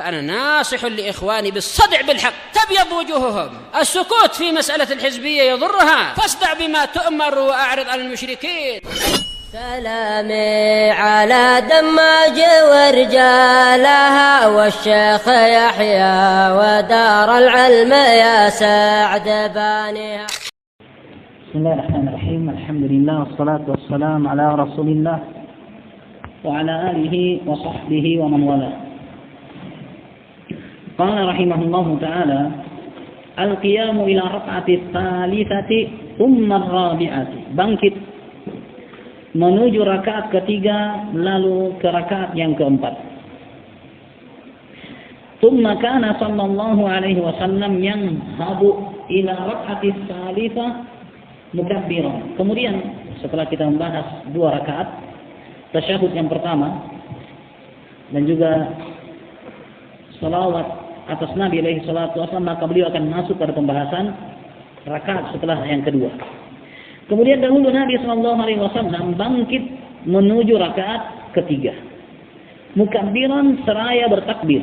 فأنا ناصح لإخواني بالصدع بالحق تبيض وجوههم. السكوت في مسألة الحزبية يضرها، فاصدع بما تؤمر وأعرض عن المشركين. سلامي على دماج ورجالها والشيخ يحيى ودار العلم يا سعد بانيها. بسم الله الرحمن الرحيم. الحمد لله والصلاة والسلام على رسول الله وعلى آله وصحبه ومن والاه. قال رحمه الله تعالى: القيام إلى ركعة الثالثة ثم الرابعة. Bangkit menuju rakaat ketiga lalu ke rakaat yang keempat. Thumma kana sallallahu alaihi wasallam yanhabu ila raka'atis tsalitsah mukabbiran. Kemudian setelah kita membahas dua rakaat tasyahud yang pertama dan juga salawat atas Nabi alaihi salatu wasallam, maka beliau akan masuk pada pembahasan rakaat setelah yang kedua. Kemudian dahulu Nabi sallallahu alaihi wasallam bangkit menuju rakaat ketiga. Mukabbiran, seraya bertakbir.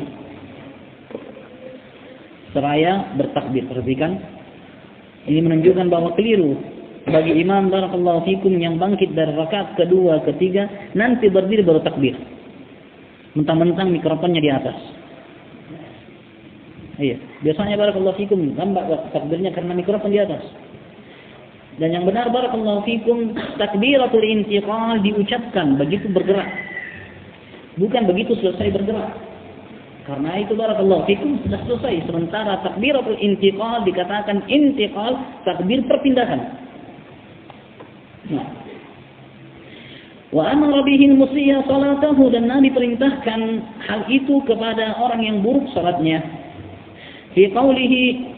Seraya bertakbir. Perhatikan, ini menunjukkan bahwa keliru bagi imam barakallahu fikum yang bangkit dari rakaat kedua, ketiga, nanti berdiri baru takbir. Mentang-mentang mikrofonnya di atas. Iya, biasanya barakallahu fikum lambat takbirnya karena mikrofon di atas. Dan yang benar barakallahu fikum, takbiratul intiqal diucapkan begitu bergerak, bukan begitu selesai bergerak. Karena itu barakallahu fikum sudah selesai. Sementara takbiratul intiqal dikatakan intiqal, takbir perpindahan. Nah, wa amara bihi al-musiyya salatahu, dan Nabi perintahkan hal itu kepada orang yang buruk salatnya. Fi qawlihi,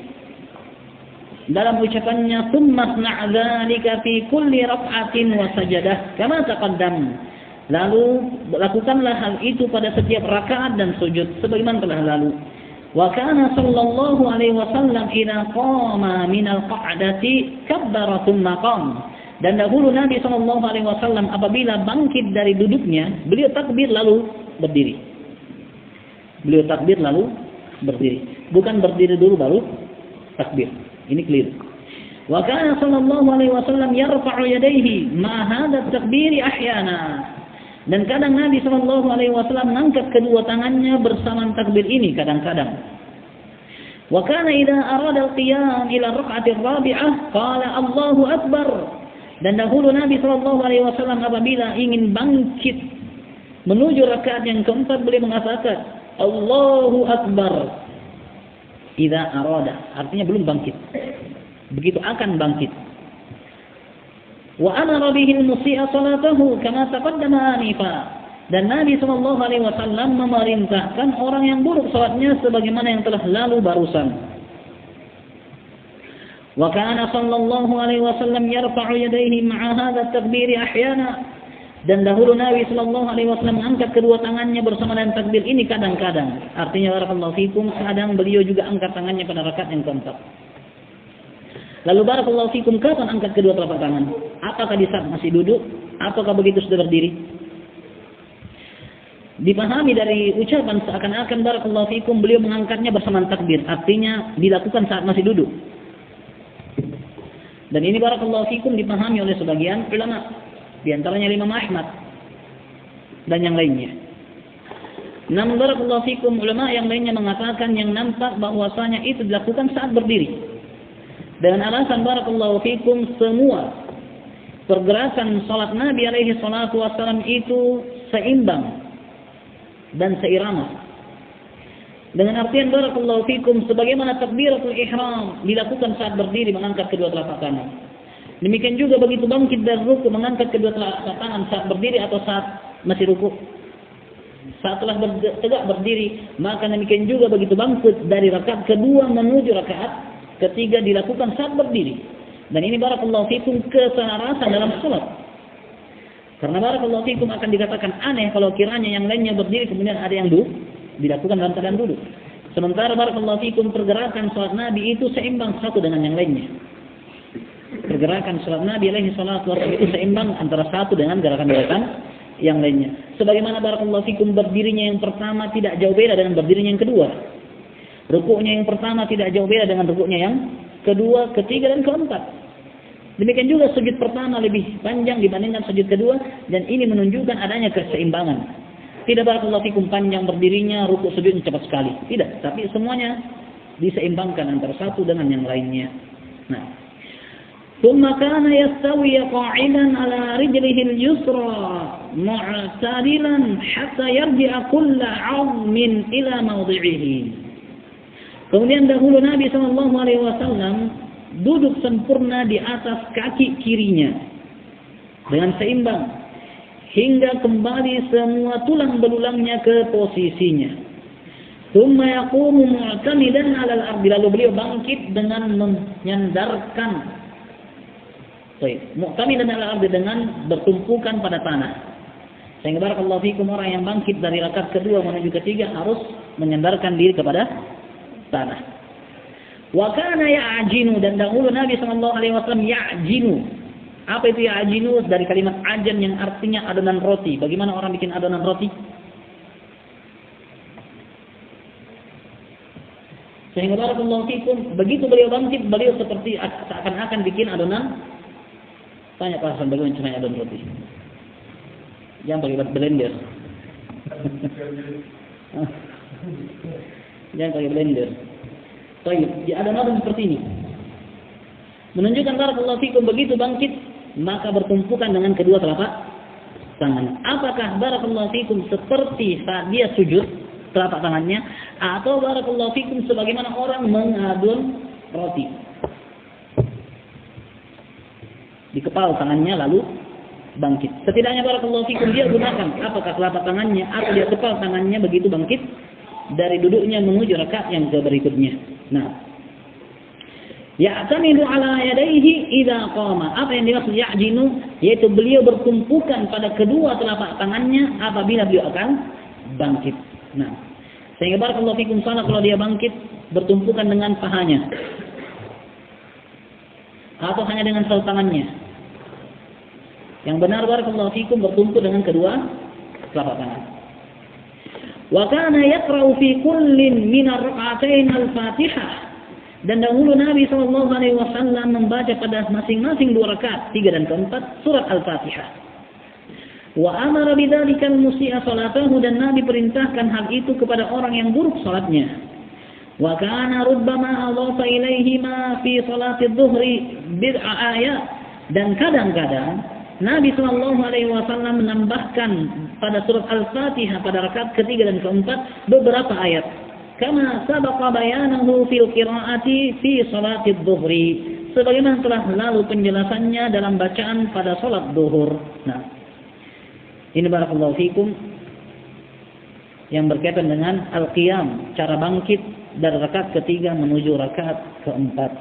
dalam ucapannya, thumma sna' dzalika fi kulli raf'atin wa sajadah kama taqaddam. Lalu lakukanlah hal itu pada setiap rakaat dan sujud sebagaimana telah lalu. Wa kana sallallahu alaihi wasallam idza qama min al-qa'dati kabbara thumma qama. Dan dahulu Nabi sallallahu alaihi wasallam apabila bangkit dari duduknya, beliau takbir lalu berdiri. Beliau takbir lalu berdiri. Bukan berdiri dulu baru takbir. Ini keliru. Wa kana sallallahu alaihi wasallam yarfa'u yadayhi ma hadha at-takbir ahyana. Dan kadang Nabi sallallahu alaihi wasallam mengangkat kedua tangannya bersama takbir ini kadang-kadang. Wa kana idza arada al-qiyam ila ar-rak'ati ar-rabi'ah qala Allahu akbar. Dan dahulu Nabi sallallahu alaihi wasallam apabila ingin bangkit menuju rakaat yang keempat, beliau mengatakan Allahu akbar. Idza arada, artinya belum bangkit. Begitu akan bangkit. Wa amara bihi al-musii' salatahu kama taqaddama anifa. Dan Nabi sallallahu alaihi wasallam memerintahkan orang yang buruk salatnya sebagaimana yang telah lalu barusan. Wa kana sallallahu alaihi wasallam yarfa'u yadayhi ma'a hadha at-takbir ahyana. Dan dahulu Nabi sallallahu alaihi wasallam angkat kedua tangannya bersama dengan takbir ini kadang-kadang. Artinya barakallahu fikum, kadang beliau juga angkat tangannya pada rakaat yang keempat. Lalu barakallahu fikum, kapan angkat kedua telapak tangan? Apakah di saat masih duduk ataukah begitu sudah berdiri? Dipahami dari ucapan seakan-akan barakallahu fikum beliau mengangkatnya bersama takbir, artinya dilakukan saat masih duduk. Dan ini barakallahu fikum dipahami oleh sebagian ulama, di antaranya Imam Ahmad dan yang lainnya. Namun barakallahu fikum, ulama yang lainnya mengatakan yang nampak bahwasanya itu dilakukan saat berdiri. Dengan alasan barakallahu fikum, semua pergerakan salat Nabi alaihi salatu wasallam itu seimbang dan seirama. Dengan artian barakallahu fikum, sebagaimana takbiratul ihram dilakukan saat berdiri mengangkat kedua telapak tangan. Demikian juga begitu bangkit dari ruku mengangkat kedua telapak tangan saat berdiri atau saat masih ruku. Saat telah tegak berdiri, maka demikian juga begitu bangkit dari rakaat kedua menuju rakaat ketiga dilakukan saat berdiri. Dan ini barakallahu fikum keselarasan dalam salat. Karena barakallahu fikum akan dikatakan aneh kalau kiranya yang lainnya berdiri kemudian ada yang dilakukan dalam keadaan duduk. Sementara barakallahu fikum pergerakan salat Nabi itu seimbang satu dengan yang lainnya. Pergerakan salat Nabi alaihi salatu wasallam itu seimbang antara satu dengan gerakan-gerakan yang lainnya. Sebagaimana barakallahu fikum berdirinya yang pertama tidak jauh beda dengan berdirinya yang kedua. Rukuknya yang pertama tidak jauh beda dengan rukuknya yang kedua, ketiga, dan keempat. Demikian juga sujud pertama lebih panjang dibandingkan sujud kedua, dan ini menunjukkan adanya keseimbangan. Tidak barakallahu fikum panjang berdirinya, rukuk sujudnya cepat sekali. Tidak, tapi semuanya diseimbangkan antara satu dengan yang lainnya. Nah, ثم كان يستوي قاعدا على رجله اليسرى معتدلا حتى يرجع كل عظم إلى موضعه. Kemudian dahulu Nabi SAW duduk sempurna di atas kaki kirinya dengan seimbang hingga kembali semua tulang belulangnya ke posisinya. Thumma yaqumu mu'tamidan 'alal ardi, lalu beliau bangkit dengan menyandarkan mu'tamidan 'alal ardi, dengan bertumpukan pada tanah. Sehingga barakallahu fikum orang yang bangkit dari rakaat kedua menuju ketiga harus menyandarkan diri kepada tanah. Wa kana ya'jinu, dan dahulu Nabi SAW ya'jinu. Apa itu ya'jinu? Dari kalimat ajan yang artinya adonan roti. Bagaimana orang bikin adonan roti? Sehingga barakallahu fikum, begitu beliau bangkit, beliau seperti seakan-akan bikin adonan. Tanya Pak Hasan, bagaimana caranya adonan roti? Jangan pakai blender. Jangan pakai blender. Baik, di adonan seperti ini. Menunjukkan barakallahu fikum, begitu bangkit, maka bertumpukan dengan kedua telapak tangan. Apakah barakallahu fikum seperti saat dia sujud telapak tangannya, atau barakallahu fikum sebagaimana orang mengadun roti? Dikepal tangannya lalu bangkit. Setidaknya barakallahu fikum dia gunakan apakah telapak tangannya atau dia kepal tangannya begitu bangkit dari duduknya menuju rakaat yang berikutnya. Nah, ya'tamidu ala yadayhi idza qama. Apa yang dimaksud ya'jinu? Yaitu beliau bertumpukan pada kedua telapak tangannya apabila beliau akan bangkit. Nah, sehingga barakallahu fikum sana kalau dia bangkit bertumpukan dengan pahanya atau hanya dengan satu tangannya. Yang benar barakallahu fikum bertumpu dengan kedua telapak tangan. Wa kana yaqra'u fi kullin min ar-rak'atain al-Fatihah. Dan dahulu Nabi SAW membaca pada masing-masing dua rakaat, 3 dan 4, surat Al-Fatihah. Wa amara bidzalika al-musii'a salatahu, dan Nabi perintahkan hal itu kepada orang yang buruk salatnya. Wa kana rubbama adhafa ilaihi ma fi salati adh-dhuhri bid'a ayat, dan kadang-kadang Nabi SAW menambahkan pada surat Al-Fatihah pada rakaat ketiga dan keempat beberapa ayat. Kama sabaqa bayanahu fil qiraati fi salati adh-dhuhri, sebagaimana telah lalu penjelasannya dalam bacaan pada salat zuhur. Nah, ini barakallahu fikum yang berkaitan dengan al-qiyam, cara bangkit dari rakaat ketiga menuju rakaat keempat.